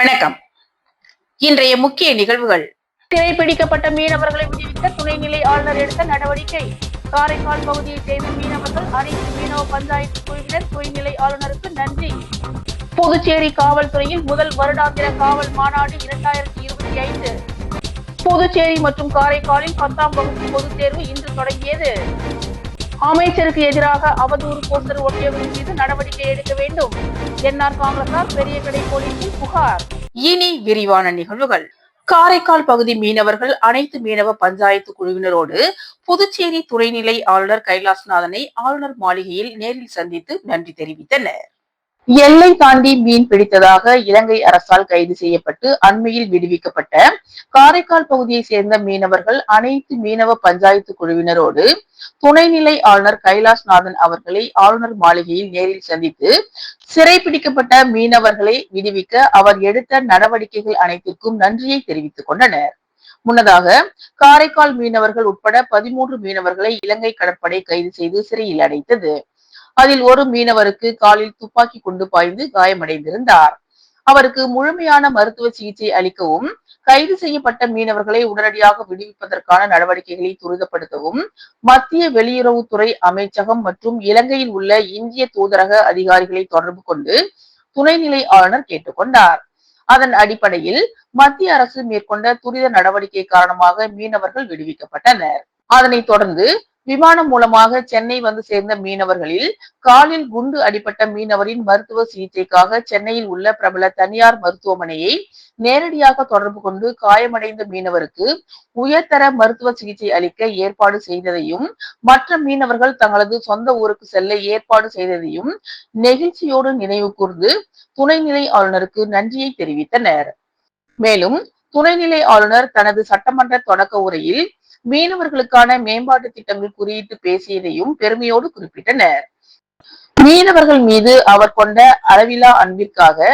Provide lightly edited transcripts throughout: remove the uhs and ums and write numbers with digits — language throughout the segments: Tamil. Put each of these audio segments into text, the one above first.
வணக்கம். இன்றைய முக்கிய நிகழ்வுகள். சிறைபிடிக்கப்பட்ட மீனவர்களை விடுவிக்க துணைநிலை ஆளுநர் எடுத்த நடவடிக்கை. காரைக்கால் பகுதியைச் சேர்ந்த மீனவர்கள் அனைத்து மீனவ பஞ்சாயத்து குழுவினர் துணைநிலை ஆளுநருக்கு நன்றி. புதுச்சேரி காவல்துறையில் முதல் வருடாந்திர காவல் மாநாடு 2025. புதுச்சேரி மற்றும் காரைக்காலில் 10ஆம் வகுப்பு பொதுத் தேர்வு இன்று தொடங்கியது. அமைச்சருக்கு எதிராக அவதூறு போஸ்டர் ஒட்டியவர்கள் மீது நடவடிக்கை எடுக்க வேண்டும். என்ஆர் காங்கிரசார் பெரியகடை போலீசில் புகார். இனி விரிவான நிகழ்வுகள். காரைக்கால் பகுதி மீனவர்கள் அனைத்து மீனவ பஞ்சாயத்து குழுவினரோடு புதுச்சேரி துணைநிலை ஆளுநர் கைலாசநாதனை ஆளுநர் மாளிகையில் நேரில் சந்தித்து நன்றி தெரிவித்தனர். எல்லை தாண்டி மீன் பிடித்ததாக இலங்கை அரசால் கைது செய்யப்பட்டு அண்மையில் விடுவிக்கப்பட்ட காரைக்கால் பகுதியை சேர்ந்த மீனவர்கள் அனைத்து மீனவ பஞ்சாயத்து குழுவினரோடு துணைநிலை ஆளுநர் கைலாஷ்நாதன் அவர்களை ஆளுநர் மாளிகையில் நேரில் சந்தித்து சிறைபிடிக்கப்பட்ட மீனவர்களை விடுவிக்க அவர் எடுத்த நடவடிக்கைகள் அனைத்திற்கும் நன்றியை தெரிவித்துக் கொண்டனர். முன்னதாக காரைக்கால் மீனவர்கள் உட்பட 13 மீனவர்களை இலங்கை கடற்படை கைது செய்து சிறையில் அடைத்தது. அதில் ஒரு மீனவருக்கு காலில் துப்பாக்கி கொண்டு பாய்ந்து காயமடைந்திருந்தார். அவருக்கு முழுமையான மருத்துவ சிகிச்சை அளிக்கவும் கைது செய்யப்பட்ட மீனவர்களை உடனடியாக விடுவிப்பதற்கான நடவடிக்கைகளை துரிதப்படுத்தவும் மத்திய வெளியுறவுத்துறை அமைச்சகம் மற்றும் இலங்கையில் உள்ள இந்திய தூதரக அதிகாரிகளை தொடர்பு கொண்டு துணைநிலை ஆளுநர் கேட்டுக்கொண்டார். அதன் அடிப்படையில் மத்திய அரசு மேற்கொண்ட துரித நடவடிக்கை காரணமாக மீனவர்கள் விடுவிக்கப்பட்டனர். அதனைத் தொடர்ந்து விமானம் மூலமாக சென்னை வந்து சேர்ந்த மீனவர்களில் காலில் குண்டு அடிபட்ட மீனவரின் மருத்துவ சிகிச்சைக்காக சென்னையில் உள்ள பிரபல தனியார் மருத்துவமனையை நேரடியாக தொடர்பு கொண்டு காயமடைந்த மீனவருக்கு உயர்தர மருத்துவ சிகிச்சை அளிக்க ஏற்பாடு செய்ததையும் மற்ற மீனவர்கள் தங்களது சொந்த ஊருக்கு செல்ல ஏற்பாடு செய்ததையும் நெகிழ்ச்சியோடு நினைவு கூர்ந்து துணைநிலை ஆளுநருக்கு நன்றியை தெரிவித்தனர். மேலும் துணைநிலை ஆளுநர் தனது சட்டமன்ற தொடக்க உரையில் மீனவர்களுக்கான மேம்பாட்டு திட்டங்கள் குறித்து பேசியதையும் பெருமையோடு குறிப்பிட்டனர். மீனவர்கள் மீது அவர் கொண்ட அளவிலா அன்பிற்காக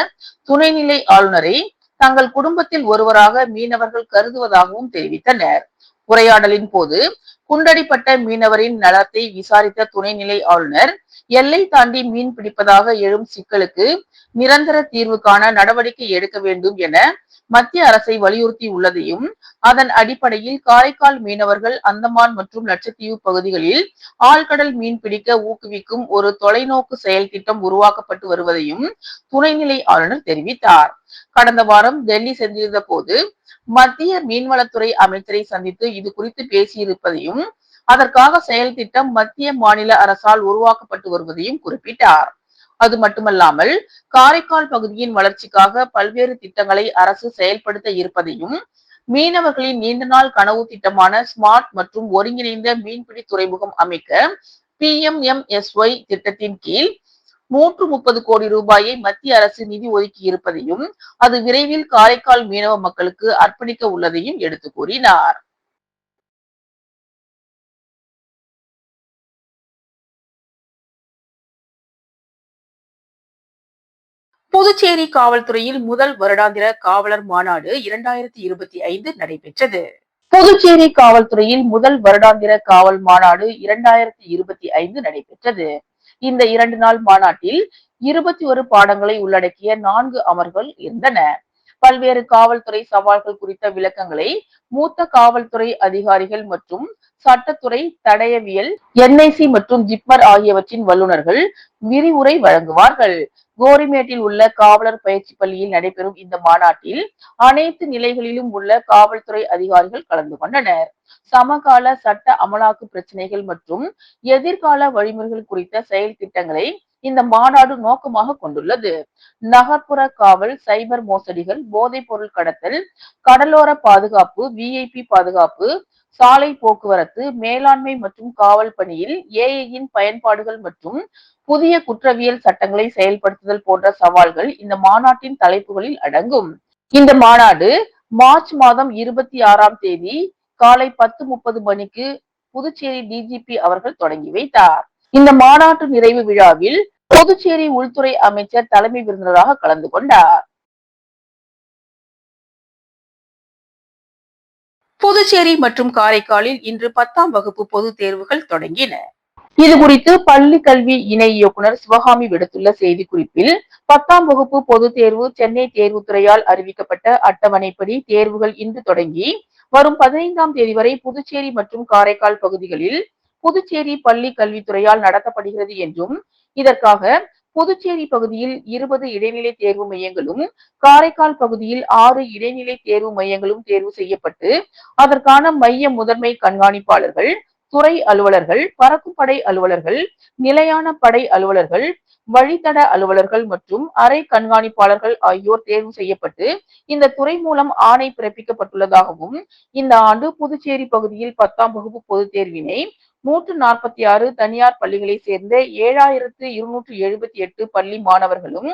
துணைநிலை ஆளுநரை தங்கள் குடும்பத்தில் ஒருவராக மீனவர்கள் கருதுவதாகவும் தெரிவித்தனர். உரையாடலின் போது குண்டடிப்பட்ட மீனவரின் நலத்தை விசாரித்த துணைநிலை ஆளுநர் எல்லை தாண்டி மீன் பிடிப்பதாக எழும் சிக்கலுக்கு நிரந்தர தீர்வு காண நடவடிக்கை எடுக்க வேண்டும் என மத்திய அரசை வலியுறுத்தி உள்ளதையும் அதன் அடிப்படையில் காரைக்கால் மீனவர்கள் அந்தமான் மற்றும் லட்சத்தீவு பகுதிகளில் ஆழ்கடல் மீன் பிடிக்க ஊக்குவிக்கும் ஒரு தொலைநோக்கு செயல் திட்டம் உருவாக்கப்பட்டு வருவதையும் துணைநிலை ஆளுநர் தெரிவித்தார். கடந்த வாரம் டெல்லி சென்றிருந்த போது மத்திய மீன்வளத்துறை அமைச்சரை சந்தித்து இது குறித்து பேசியிருப்பதையும் அதற்காக செயல் திட்டம் மத்திய மாநில அரசால் உருவாக்கப்பட்டு வருவதையும் குறிப்பிட்டார். அது மட்டுமல்லாமல் காரைக்கால் பகுதியின் வளர்ச்சிக்காக பல்வேறு திட்டங்களை அரசு செயல்படுத்த இருப்பதையும் மீனவர்களின் நீண்ட நாள் கனவு திட்டமான ஸ்மார்ட் மற்றும் ஒருங்கிணைந்த மீன்பிடி துறைமுகம் அமைக்க PMMSY திட்டத்தின் கீழ் 130 கோடி ரூபாயை மத்திய அரசு நிதி ஒதுக்கி இருப்பதையும் அது விரைவில் காரைக்கால் மீனவ மக்களுக்கு அர்ப்பணிக்க உள்ளதையும் எடுத்து கூறினார். புதுச்சேரி காவல்துறையில் முதல் வருடாந்திர காவலர் மாநாடு 2025 நடைபெற்றது. புதுச்சேரி காவல்துறையில் முதல் வருடாந்திர காவல் மாநாடு 2025 நடைபெற்றது. இந்த 2 நாள் மாநாட்டில் 21 பாடங்களை உள்ளடக்கிய 4 அமர்வுகள் இருந்தன. பல்வேறு காவல்துறை சவால்கள் குறித்த விளக்கங்களை மூத்த காவல்துறை அதிகாரிகள் மற்றும் சட்டத்துறை, தடயவியல், NIC மற்றும் ஜிப்மர் ஆகியவற்றின் வல்லுநர்கள் விரிவுரை வழங்குவார்கள். கோரிமேட்டில் உள்ள காவலர் பயிற்சி பள்ளியில் நடைபெறும் இந்த மாநாட்டில் அனைத்து நிலைகளிலும் உள்ள காவல்துறை அதிகாரிகள் கலந்து கொண்டனர். சமகால சட்ட அமலாக்கு பிரச்சனைகள் மற்றும் எதிர்கால வழிமுறைகள் குறித்த செயல் திட்டங்களை இந்த மாநாடு நோக்கமாக கொண்டுள்ளது. நகர்ப்புற காவல், சைபர் மோசடிகள், போதைப் பொருள் கடத்தல், கடலோர பாதுகாப்பு, VIP பாதுகாப்பு, சாலை போக்குவரத்து, மேலாண்மை மற்றும் காவல் பணியில் AI-யின் பயன்பாடுகள் மற்றும் புதிய குற்றவியல் சட்டங்களை செயல்படுத்துதல் போன்ற சவால்கள் இந்த மாநாட்டின் தலைப்புகளில் அடங்கும். இந்த மாநாடு மார்ச் மாதம் 26ஆம் தேதி காலை 10:30 மணிக்கு புதுச்சேரி DGP அவர்கள் தொடங்கி வைத்தார். இந்த மாநாட்டு நிறைவு விழாவில் புதுச்சேரி உள்துறை அமைச்சர் தலைமை விருந்தினராக கலந்து கொண்டார். புதுச்சேரி மற்றும் காரைக்காலில் இன்று 10ஆம் வகுப்பு பொதுத் தேர்வுகள் தொடங்கின. இது குறித்து பள்ளி கல்வி இணை இயக்குனர் சிவகாமி விடுத்துள்ள செய்திக்குறிப்பில் 10ஆம் வகுப்பு பொதுத் தேர்வு சென்னை தேர்வுத்துறையால் அறிவிக்கப்பட்ட அட்டவணைப்படி தேர்வுகள் இன்று தொடங்கி வரும் 15ஆம் தேதி வரை புதுச்சேரி மற்றும் காரைக்கால் பகுதிகளில் புதுச்சேரி பள்ளி கல்வித்துறையால் நடத்தப்படுகிறது என்றும் இதற்காக புதுச்சேரி பகுதியில் 20 இடைநிலை தேர்வு மையங்களும் காரைக்கால் பகுதியில் 6 இடைநிலை தேர்வு மையங்களும் தேர்வு செய்யப்பட்டு அதற்கான மைய முதன்மை கண்காணிப்பாளர்கள் துறை அலுவலர்கள் பறக்கும் படை அலுவலர்கள் நிலையான படை அலுவலர்கள் வழித்தட அலுவலர்கள் மற்றும் அறை கண்காணிப்பாளர்கள் ஆகியோர் தேர்வு செய்யப்பட்டு இந்த துறை மூலம் ஆணை பிறப்பிக்கப்பட்டுள்ளதாகவும் இந்த ஆண்டு புதுச்சேரி பகுதியில் 10ஆம் வகுப்பு பொதுத் தேர்வினை 146 தனியார் பள்ளிகளை சேர்ந்த 7278 பள்ளி மாணவர்களும்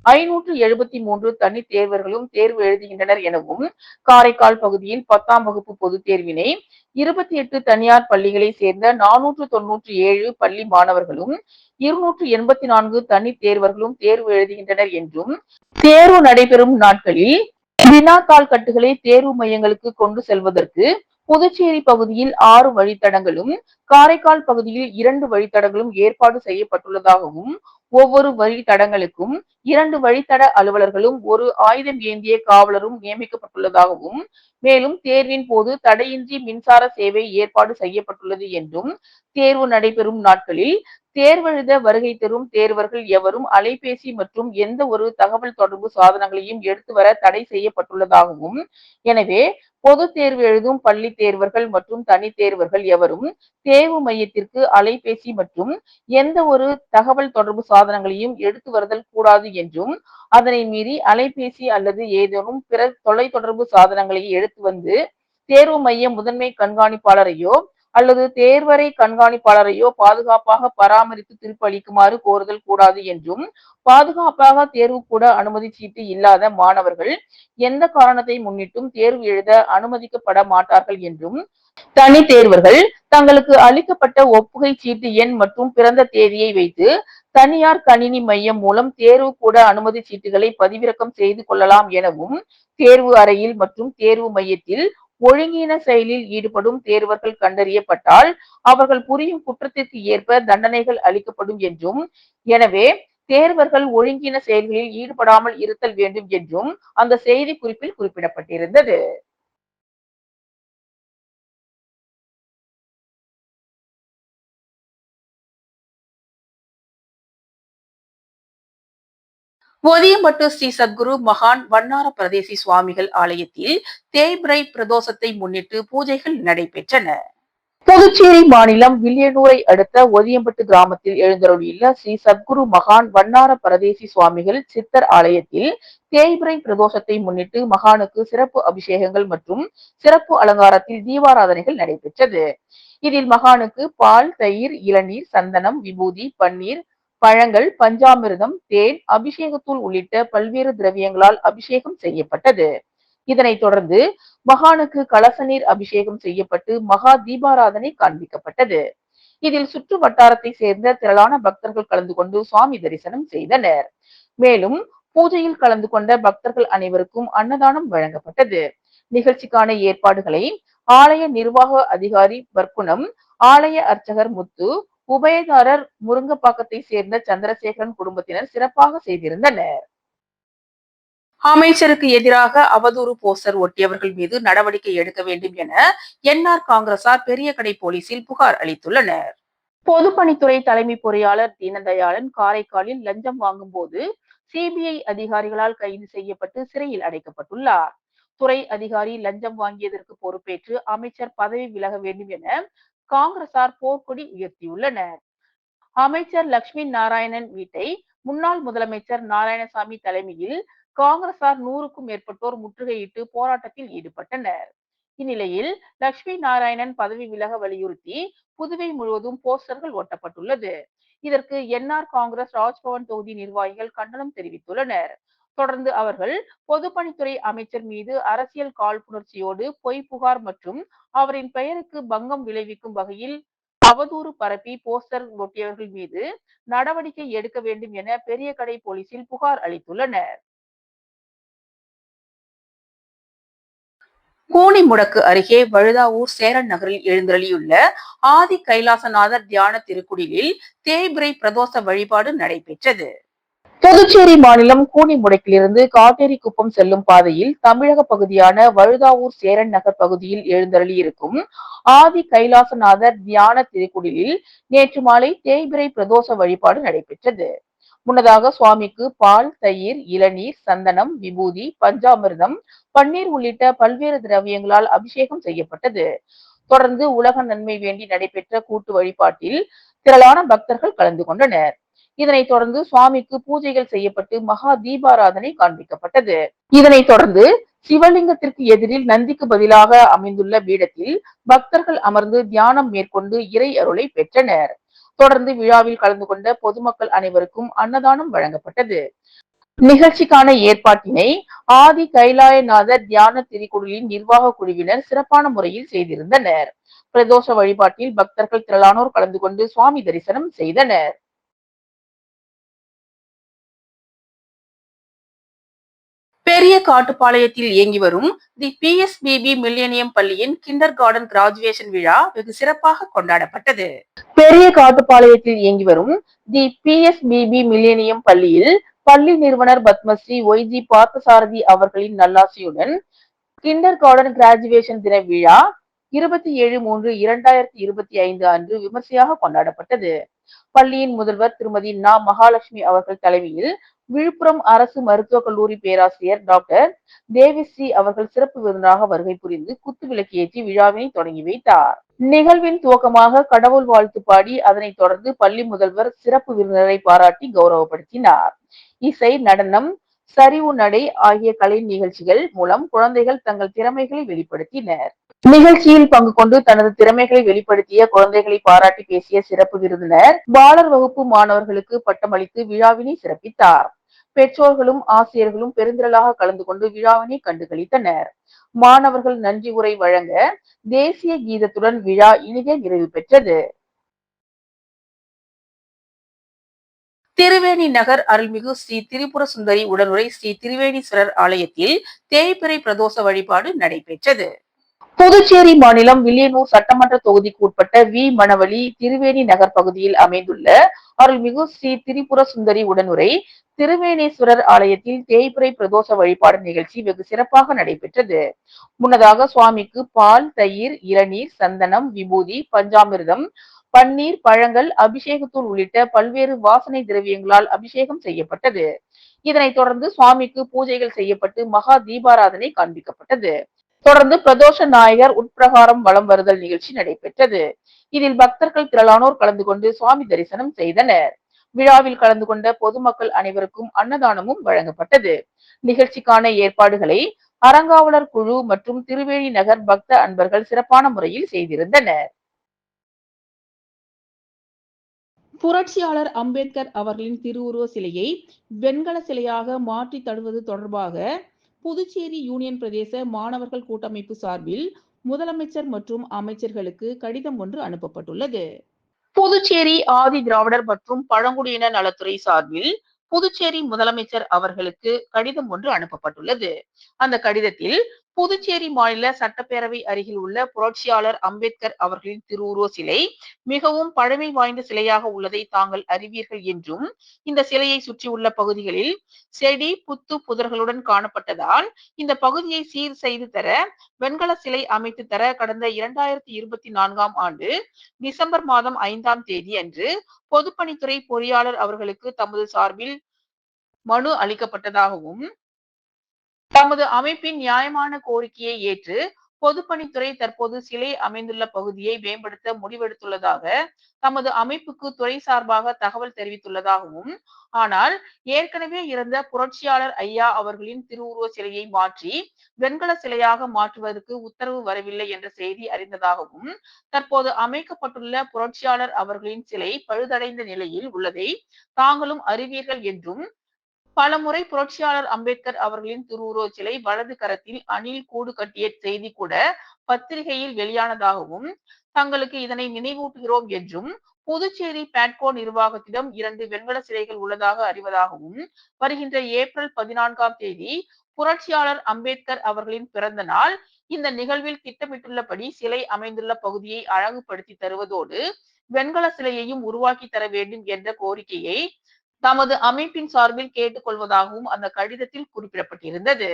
573 தனித் தேர்வர்களும் தேர்வு எழுதுகின்றனர் எனவும் காரைக்கால் பகுதியில் 10ஆம் வகுப்பு பொதுத் தேர்வினை 28 தனியார் பள்ளிகளை சேர்ந்த 497 பள்ளி மாணவர்களும் 284 தனித் தேர்வர்களும் தேர்வு எழுதுகின்றனர் என்றும் தேர்வு நடைபெறும் நாட்களில் வினாத்தாள் கட்டுகளை தேர்வு மையங்களுக்கு கொண்டு செல்வதற்கு புதுச்சேரி பகுதியில் 6 வழித்தடங்களும் காரைக்கால் பகுதியில் 2 வழித்தடங்களும் ஏற்பாடு செய்யப்பட்டுள்ளதாகவும் ஒவ்வொரு வழித்தடங்களுக்கும் 2 வழித்தட அலுவலர்களும் ஒரு ஆயுதம் ஏந்திய காவலரும் நியமிக்கப்பட்டுள்ளதாகவும் மேலும் தேர்வின் போது தடையின்றி மின்சார சேவை ஏற்பாடு செய்யப்பட்டுள்ளது என்றும் தேர்வு நடைபெறும் நாட்களில் தேர்வெழுத வருகை தரும் தேர்வர்கள் எவரும் அலைபேசி மற்றும் எந்த ஒரு தகவல் தொடர்பு சாதனங்களையும் எடுத்து வர தடை செய்யப்பட்டுள்ளதாகவும் எனவே பொது தேர்வு எழுதும் பள்ளி தேர்வர்கள் மற்றும் தனித் தேர்வர்கள் எவரும் தேர்வு மையத்திற்கு அலைபேசி மற்றும் எந்த ஒரு தகவல் தொடர்பு சாதனங்களையும் எடுத்து வருதல் கூடாது என்றும் அதனை மீறி அலைபேசி அல்லது ஏதேனும் பிற தொலைத்தொடர்பு சாதனங்களை எடுத்து வந்து தேர்வு மைய முதன்மை கண்காணிப்பாளரையோ அல்லது தேர்வறை கண்காணிப்பாளரையோ பாதுகாப்பாக பராமரித்து திருப்பி அளிக்குமாறு கோருதல் கூடாது என்றும் பாதுகாப்பாக தேர்வு கூட அனுமதி சீட்டு இல்லாத மாணவர்கள் எந்த காரணத்தை முன்னிட்டும் தேர்வு எழுத அனுமதிக்கப்பட மாட்டார்கள் என்றும் தனி தேர்வர்கள் தங்களுக்கு அளிக்கப்பட்ட ஒப்புகை சீட்டு எண் மற்றும் பிறந்த தேதியை வைத்து தனியார் கணினி மையம் மூலம் தேர்வு கூட அனுமதி சீட்டுகளை பதிவிறக்கம் செய்து கொள்ளலாம் எனவும் தேர்வு அறையில் மற்றும் தேர்வு மையத்தில் ஒழுங்கீன செயலில் ஈடுபடும் தேர்வர்கள் கண்டறியப்பட்டால் அவர்கள் புரியும் குற்றத்திற்கு ஏற்ப தண்டனைகள் அளிக்கப்படும் என்றும் எனவே தேர்வர்கள் ஒழுங்கீன செயல்களில் ஈடுபடாமல் இருத்தல் வேண்டும் என்றும் அந்த செய்தி குறிப்பில் குறிப்பிடப்பட்டிருந்தது. ஒதியம்பட்டு ஸ்ரீ சத்குரு மகான் வண்ணார பிரதேசி சுவாமிகள் ஆலயத்தில் தேய்பிறை பிரதோஷத்தை முன்னிட்டு பூஜைகள் நடைபெற்றன. புதுச்சேரி மாநிலம் வில்லியனூரை அடுத்த ஒதியம்பட்டு கிராமத்தில் எழுந்தருளியுள்ள ஸ்ரீ சத்குரு மகான் வண்ணார பரதேசி சுவாமிகள் சித்தர் ஆலயத்தில் தேய்பிறை பிரதோஷத்தை முன்னிட்டு மகானுக்கு சிறப்பு அபிஷேகங்கள் மற்றும் சிறப்பு அலங்காரத்தில் தீபாராதனைகள் நடைபெற்றது. இதில் மகானுக்கு பால் தயிர் இளநீர் சந்தனம் விபூதி பன்னீர் பழங்கள் பஞ்சாமிர்தம் தேன் அபிஷேகத்தூள் உள்ளிட்ட பல்வேறு திரவியங்களால் அபிஷேகம் செய்யப்பட்டது. இதனைத் தொடர்ந்து மகானுக்கு கலச நீர் அபிஷேகம் செய்யப்பட்டு மகா தீபாராதனை காண்பிக்கப்பட்டது. இதில் சுற்று வட்டாரத்தை சேர்ந்த திரளான பக்தர்கள் கலந்து கொண்டு சுவாமி தரிசனம் செய்தனர். மேலும் பூஜையில் கலந்து கொண்ட பக்தர்கள் அனைவருக்கும் அன்னதானம் வழங்கப்பட்டது. நிகழ்ச்சிக்கான ஏற்பாடுகளை ஆலய நிர்வாக அதிகாரி வர்க்குணம் ஆலய அர்ச்சகர் முத்து உபயதாரர் முருங்கப்பாக்கத்தை சேர்ந்த சந்திரசேகரன் குடும்பத்தினர் சிறப்பாக செய்திருந்தனர். அமைச்சருக்கு எதிராக அவதூறு போஸ்டர் ஒட்டியவர்கள் மீது நடவடிக்கை எடுக்க வேண்டும் என என்ஆர் காங்கிரசார் பெரிய கடை போலீசில் புகார் அளித்துள்ளனர். பொதுப்பணித்துறை தலைமை பொறியாளர் தீனதயாளன் காரைக்காலில் லஞ்சம் வாங்கும் போது சிபிஐ அதிகாரிகளால் கைது செய்யப்பட்டு சிறையில் அடைக்கப்பட்டுள்ளார். துறை அதிகாரி லஞ்சம் வாங்கியதற்கு பொறுப்பேற்று அமைச்சர் பதவி விலக வேண்டும் என காங்கிரசார் போர்க்கொடி உயர்த்தியுள்ளனர். அமைச்சர் லட்சுமி நாராயணன் வீட்டை முன்னாள் முதலமைச்சர் நாராயணசாமி தலைமையில் காங்கிரசார் 100க்கும் மேற்பட்டோர் முற்றுகையிட்டு போராட்டத்தில் ஈடுபட்டனர். இந்நிலையில் லட்சுமி நாராயணன் பதவி விலக வலியுறுத்தி புதுவை முழுவதும் போஸ்டர்கள் ஒட்டப்பட்டுள்ளது. இதற்கு என்ஆர் காங்கிரஸ் ராஜ்பவன் தொகுதி நிர்வாகிகள் கண்டனம் தெரிவித்துள்ளனர். தொடர்ந்து அவர்கள் பொதுப்பணித்துறை அமைச்சர் மீது அரசியல் காழ்ப்புணர்ச்சியோடு பொய் புகார் மற்றும் அவரின் பெயருக்கு பங்கம் விளைவிக்கும் வகையில் அவதூறு பரப்பி போஸ்டர் ஒட்டியவர்கள் மீது நடவடிக்கை எடுக்க வேண்டும் என பெரிய கடை போலீசில் புகார் அளித்துள்ளனர். கூனிமுடக்கு அருகே வழுதாவூர் சேரன் நகரில் எழுந்தருளியுள்ள ஆதி கைலாசநாதர் தியான திருக்குடிலில் தேய்பிறை பிரதோஷ வழிபாடு நடைபெற்றது. புதுச்சேரி மாநிலம் கூனிமுடக்கிலிருந்து காட்டேரிக்குப்பம் செல்லும் பாதையில் தமிழக பகுதியான வழுதாவூர் சேரன் நகர் பகுதியில் எழுந்தருளியிருக்கும் ஆதி கைலாசநாதர் தியான திருக்குடிலில் நேற்று மாலை தேய்பிறை பிரதோஷ வழிபாடு நடைபெற்றது. முன்னதாக சுவாமிக்கு பால், தயிர், இளநீர், சந்தனம், விபூதி, பஞ்சாமிர்தம், பன்னீர் உள்ளிட்ட பல்வேறு திரவியங்களால் அபிஷேகம் செய்யப்பட்டது. தொடர்ந்து உலக நன்மை வேண்டி நடைபெற்ற கூட்டு வழிபாட்டில் திரளான பக்தர்கள் கலந்து கொண்டனர். இதனைத் தொடர்ந்து சுவாமிக்கு பூஜைகள் செய்யப்பட்டு மகா தீபாராதனை காண்பிக்கப்பட்டது. இதனைத் தொடர்ந்து சிவலிங்கத்திற்கு எதிரில் நந்திக்கு பதிலாக அமைந்துள்ள பீடத்தில் பக்தர்கள் அமர்ந்து தியானம் மேற்கொண்டு இறை அருளை பெற்றனர். தொடர்ந்து விழாவில் கலந்து கொண்ட பொதுமக்கள் அனைவருக்கும் அன்னதானம் வழங்கப்பட்டது. நிகழ்ச்சிக்கான ஏற்பாட்டினை ஆதி கைலாயநாதர் தியான திரிகுடலின் நிர்வாக குழுவினர் சிறப்பான முறையில் செய்திருந்தனர். பிரதோஷ வழிபாட்டில் பக்தர்கள் திரளானோர் கலந்து கொண்டு சுவாமி தரிசனம் செய்தனர். பெரிய காட்டுப்பாளையத்தில் இயங்கி வரும் தி PSBB மில்லேனியம் பள்ளியின் கிண்டர் கார்டன் கிராஜுவேஷன் விழா வெகு சிறப்பாக கொண்டாடப்பட்டது. பெரிய காட்டுப்பாளையத்தில் இயங்கி வரும் தி PSBB மில்லேனியம் பள்ளியில் பள்ளி நிறுவனர் பத்மஸ்ரீ OG பார்த்தசாரதி அவர்களின் நல்லாசியுடன் கிண்டர் கார்டன் கிராஜுவேஷன் தின விழா 27/3/2025 அன்று விமர்சையாக கொண்டாடப்பட்டது. பள்ளியின் முதல்வர் திருமதி நா. மகாலட்சுமி அவர்கள் தலைமையில் விழுப்புரம் அரசு மருத்துவக் கல்லூரி பேராசிரியர் டாக்டர் தேவிஸ்ரீ அவர்கள் சிறப்பு விருந்தினராக வருகை புரிந்து குத்து விளக்கு ஏற்றி விழாவினை தொடங்கி வைத்தார். நிகழ்வின் துவக்கமாக கடவுள் வாழ்த்து பாடி அதனைத் தொடர்ந்து பள்ளி முதல்வர் சிறப்பு விருந்தினரை பாராட்டி கௌரவப்படுத்தினார். இசை, நடனம், சரிவு நடை ஆகிய கலை நிகழ்ச்சிகள் மூலம் குழந்தைகள் தங்கள் திறமைகளை வெளிப்படுத்தினர். நிகழ்ச்சியில் பங்கு கொண்டு தனது திறமைகளை வெளிப்படுத்திய குழந்தைகளை பாராட்டி பேசிய சிறப்பு விருந்தினர் பாலர் வகுப்பு மாணவர்களுக்கு பட்டமளித்து விழாவினை சிறப்பித்தார். பெற்றோர்களும் ஆசிரியர்களும் பெருந்திரளாக கலந்து கொண்டு விழாவினை கண்டுகளித்தனர். மாணவர்கள் நன்றி உரை வழங்க தேசிய கீதத்துடன் விழா இனிதே நிறைவு பெற்றது. திருவேணி நகர் அருள்மிகு ஸ்ரீ திரிபுர சுந்தரி உடனுரை ஸ்ரீ திரிவேணீஸ்வரர் ஆலயத்தில் தேய்பிறை பிரதோஷ வழிபாடு நடைபெற்றது. புதுச்சேரி மாநிலம் வில்லியனூர் சட்டமன்ற தொகுதிக்கு உட்பட்ட வி. மணவழி திருவேணி நகர் பகுதியில் அமைந்துள்ள அருள்மிகு ஸ்ரீ திரிபுர சுந்தரி உடனுரை திருவேணீஸ்வரர் ஆலயத்தில் தேய்பிறை பிரதோஷ வழிபாடு நிகழ்ச்சி வெகு சிறப்பாக நடைபெற்றது. முன்னதாக சுவாமிக்கு பால், தயிர், இளநீர், சந்தனம், விபூதி, பஞ்சாமிர்தம், பன்னீர், பழங்கள், அபிஷேகத்தூள் உள்ளிட்ட பல்வேறு வாசனை திரவியங்களால் அபிஷேகம் செய்யப்பட்டது. இதனைத் தொடர்ந்து சுவாமிக்கு பூஜைகள் செய்யப்பட்டு மகா தீபாராதனை காண்பிக்கப்பட்டது. தொடர்ந்து பிரதோஷ நாயகர் உட்பிரகாரம் வலம் வருதல் நிகழ்ச்சி நடைபெற்றது. இதில் பக்தர்கள் திரளானோர் கலந்து கொண்டு சுவாமி தரிசனம் செய்தனர். விழாவில் கலந்து கொண்ட பொதுமக்கள் அனைவருக்கும் அன்னதானமும் வழங்கப்பட்டது. நிகழ்ச்சிக்கான ஏற்பாடுகளை அறங்காவலர் குழு மற்றும் திருவேணி நகர் பக்த அன்பர்கள் சிறப்பான முறையில் செய்திருந்தனர். புரட்சியாளர் அம்பேத்கர் அவர்களின் திருவுருவ சிலையை வெண்கல சிலையாக மாற்றி தழுவது தொடர்பாக புதுச்சேரி யூனியன் பிரதேச மாணவர்கள் கூட்டமைப்பு சார்பில் முதலமைச்சர் மற்றும் அமைச்சர்களுக்கு கடிதம் ஒன்று அனுப்பப்பட்டுள்ளது. புதுச்சேரி ஆதி திராவிடர் மற்றும் பழங்குடியின நலத்துறை சார்பில் புதுச்சேரி முதலமைச்சர் அவர்களுக்கு கடிதம் ஒன்று அனுப்பப்பட்டுள்ளது. அந்த கடிதத்தில் புதுச்சேரி மாநில சட்டப்பேரவை அருகில் உள்ள புரட்சியாளர் அம்பேத்கர் அவர்களின் திருவுருவ சிலை மிகவும் பழமை வாய்ந்த சிலையாக உள்ளதை தாங்கள் அறிவீர்கள் என்றும், இந்த சிலையை சுற்றியுள்ள பகுதிகளில் செடி, புத்து, புதர்களுடன் காணப்பட்டதால் இந்த பகுதியை சீர் செய்து தர வெண்கல சிலை அமைத்து தர கடந்த 2024ஆம் ஆண்டு டிசம்பர் மாதம் 5ஆம் தேதி அன்று பொதுப்பணித்துறை பொறியாளர் அவர்களுக்கு தமது சார்பில் மனு அளிக்கப்பட்டதாகவும், தமது அமைப்பின் நியாயமான கோரிக்கையை ஏற்று பொதுப்பணித்துறை தற்போது சிலை அமைந்துள்ள பகுதியை மேம்படுத்த முடிவெடுத்துள்ளதாக தமது அமைப்புக்கு துறை சார்பாக தகவல் தெரிவித்துள்ளதாகவும், ஆனால் ஏற்கனவே இருந்த புரட்சியாளர் ஐயா அவர்களின் திருவுருவ சிலையை மாற்றி வெண்கல சிலையாக மாற்றுவதற்கு உத்தரவு வரவில்லை என்ற செய்தி அறிந்ததாகவும், தற்போது அமைக்கப்பட்டுள்ள புரட்சியாளர் அவர்களின் சிலை பழுதடைந்த நிலையில் உள்ளதை தாங்களும் அறிவீர்கள் என்றும், பலமுறை புரட்சியாளர் அம்பேத்கர் அவர்களின் திருவுருவ சிலை வலது கரத்தில் அணில் கூடு கட்டிய செய்தி கூட பத்திரிகையில் வெளியானதாகவும், தங்களுக்கு இதனை நினைவூட்டுகிறோம் என்றும், புதுச்சேரி பேட்கோ நிர்வாகத்திடம் 2 வெண்கல சிலைகள் உள்ளதாக அறிவதாகவும், வருகின்ற ஏப்ரல் 14ஆம் தேதி புரட்சியாளர் அம்பேத்கர் அவர்களின் பிறந்த நாள். இந்த நிகழ்வில் திட்டமிட்டுள்ளபடி சிலை அமைந்துள்ள பகுதியை அழகுபடுத்தி தருவதோடு வெண்கல சிலையையும் உருவாக்கி தர வேண்டும் என்ற கோரிக்கையை தமது அமைப்பின் சார்பில் கேட்டுக் கொள்வதாகவும் அந்த கடிதத்தில் குறிப்பிடப்பட்டிருந்தது.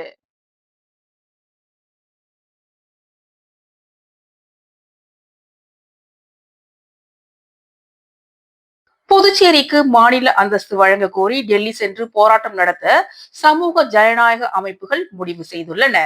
புதுச்சேரிக்கு மாநில அந்தஸ்து வழங்க கோரி டெல்லி சென்று போராட்டம் நடத்த சமூக ஜனநாயக அமைப்புகள் முடிவு செய்துள்ளன.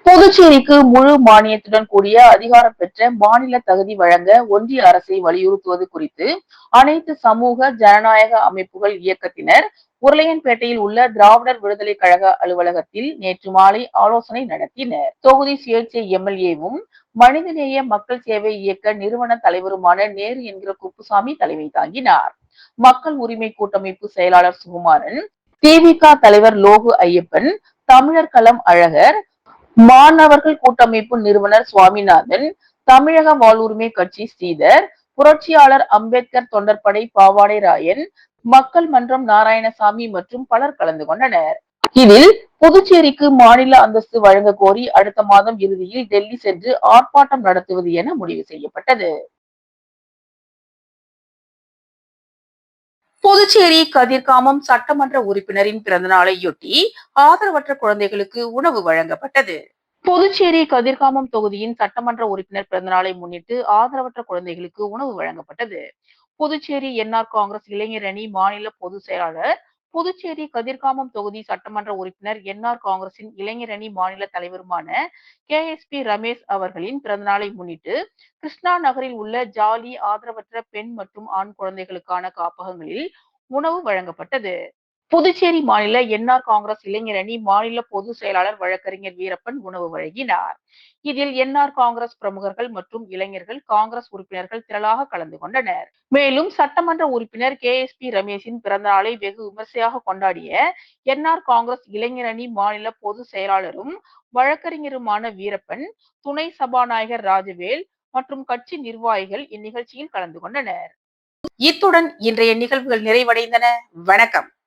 புதுச்சேரிக்கு முழு மானியத்துடன் கூடிய அதிகாரம் பெற்ற மாநில தகுதி வழங்க ஒன்றிய அரசை வலியுறுத்துவது குறித்து அனைத்து சமூக ஜனநாயக அமைப்புகள் இயக்கத்தினர் உருளையன்பேட்டையில் உள்ள திராவிடர் விடுதலை கழக அலுவலகத்தில் நேற்று மாலை ஆலோசனை நடத்தினர். தொகுதி சுயேட்சை எம்எல்ஏவும் மனிதநேய மக்கள் சேவை இயக்க நிறுவன தலைவருமான நேரு என்கிற குப்புசாமி தலைமை தாங்கினார். மக்கள் உரிமை கூட்டமைப்பு செயலாளர் சுகுமாரன், திமுக தலைவர் லோகு ஐயப்பன், தமிழர் களம் அழகர், மாணவர்கள் கூட்டமைப்பு நிறுவனர் சுவாமிநாதன், தமிழக வாழ்வுரிமை கட்சி ஸ்ரீதர், புரட்சியாளர் அம்பேத்கர் தொண்டர்படை பாவாடை ராயன், மக்கள் மன்றம் நாராயணசாமி மற்றும் பலர் கலந்து கொண்டனர். இதில் புதுச்சேரிக்கு மாநில அந்தஸ்து வழங்க கோரி அடுத்த மாதம் இறுதியில் டெல்லி சென்று ஆர்ப்பாட்டம் நடத்துவது என முடிவு செய்யப்பட்டது. புதுச்சேரி கதிர்காமம் சட்டமன்ற உறுப்பினரின் பிறந்தநாளையொட்டி ஆதரவற்ற குழந்தைகளுக்கு உணவு வழங்கப்பட்டது. புதுச்சேரி கதிர்காமம் தொகுதியின் சட்டமன்ற உறுப்பினர் பிறந்தநாளை முன்னிட்டு ஆதரவற்ற குழந்தைகளுக்கு உணவு வழங்கப்பட்டது. புதுச்சேரி என்ஆர் காங்கிரஸ் இளைஞர் அணி மாநில பொதுச் செயலாளர், புதுச்சேரி கதிர்காமம் தொகுதி சட்டமன்ற உறுப்பினர், என்ஆர் காங்கிரசின் இளைஞர் அணி மாநில தலைவருமான KSP ரமேஷ் அவர்களின் பிறந்தநாளை முன்னிட்டு கிருஷ்ணா நகரில் உள்ள ஜாலி ஆதரவற்ற பெண் மற்றும் ஆண் குழந்தைகளுக்கான காப்பகங்களில் உணவு வழங்கப்பட்டது. புதுச்சேரி மாநில என்ஆர் காங்கிரஸ் இளைஞர் அணி மாநில பொதுச் செயலாளர் வழக்கறிஞர் வீரப்பன் உணவு வழங்கினார். இதில் என்ஆர் காங்கிரஸ் பிரமுகர்கள் மற்றும் இளைஞர்கள், காங்கிரஸ் உறுப்பினர்கள் திரளாக கலந்து கொண்டனர். மேலும் சட்டமன்ற உறுப்பினர் KSP ரமேஷின் பிறந்த நாளை வெகு விமர்சையாக கொண்டாடிய என்ஆர் காங்கிரஸ் இளைஞர் அணி மாநில பொதுச் செயலாளரும் வழக்கறிஞருமான வீரப்பன், துணை சபாநாயகர் ராஜவேல் மற்றும் கட்சி நிர்வாகிகள் இந்நிகழ்ச்சியில் கலந்து கொண்டனர். இத்துடன் இன்றைய நிகழ்வுகள் நிறைவடைந்தன. வணக்கம்.